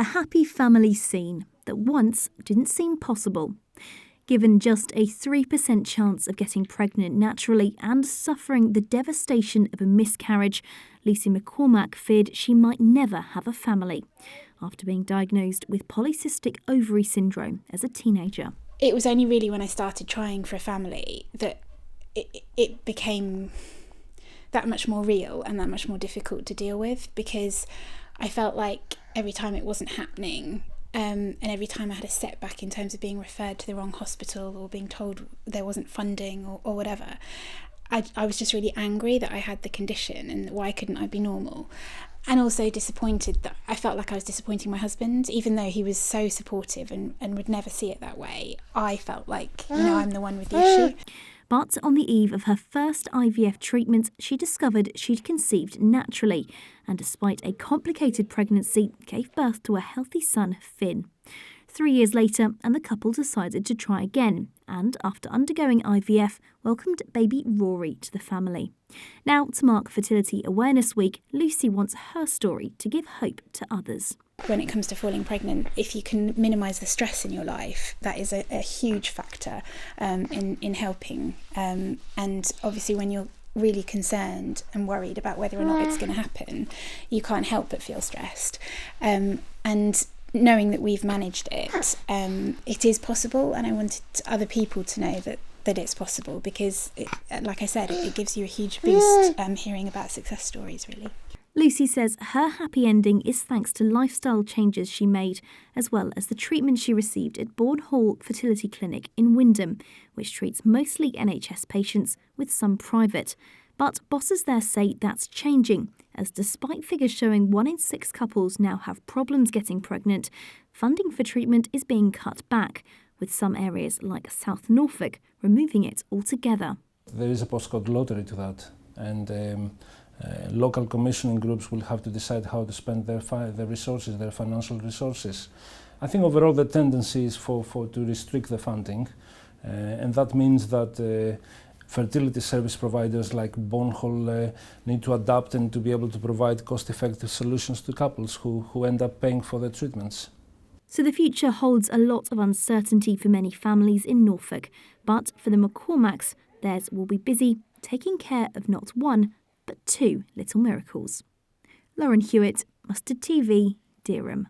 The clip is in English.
A happy family scene that once didn't seem possible. Given just a 3% chance of getting pregnant naturally and suffering the devastation of a miscarriage, Lucy McCormack feared she might never have a family after being diagnosed with polycystic ovary syndrome as a teenager. It was only really when I started trying for a family that it became that much more real and that much more difficult to deal with, because I felt like every time it wasn't happening, and every time I had a setback in terms of being referred to the wrong hospital or being told there wasn't funding or whatever, I was just really angry that I had the condition and why couldn't I be normal. And also disappointed that I felt like I was disappointing my husband, even though he was so supportive and would never see it that way. I felt like, I'm the one with the issue. But on the eve of her first IVF treatment, she discovered she'd conceived naturally and, despite a complicated pregnancy, gave birth to a healthy son, Finn. 3 years later, and the couple decided to try again and, after undergoing IVF, welcomed baby Rory to the family. Now, to mark Fertility Awareness Week, Lucy wants her story to give hope to others. When it comes to falling pregnant, if you can minimise the stress in your life, that is a huge factor in helping. And obviously when you're really concerned and worried about whether or not it's going to happen, you can't help but feel stressed. And knowing that we've managed it, it is possible, and I wanted other people to know that it's possible, because, like I said, it gives you a huge boost hearing about success stories, really. Lucy says her happy ending is thanks to lifestyle changes she made, as well as the treatment she received at Bourne Hall Fertility Clinic in Wymondham, which treats mostly NHS patients with some private. But bosses there say that's changing, as despite figures showing 1 in 6 couples now have problems getting pregnant, funding for treatment is being cut back, with some areas like South Norfolk removing it altogether. There is a postcode lottery to that, and local commissioning groups will have to decide how to spend their resources, their financial resources. I think overall the tendency is to restrict the funding, and that means that fertility service providers like Bourne Hall need to adapt and to be able to provide cost-effective solutions to couples who end up paying for their treatments. So the future holds a lot of uncertainty for many families in Norfolk, but for the McCormacks, theirs will be busy taking care of not one, but 2 little miracles. Lauren Hewitt, Mustard TV, Dereham.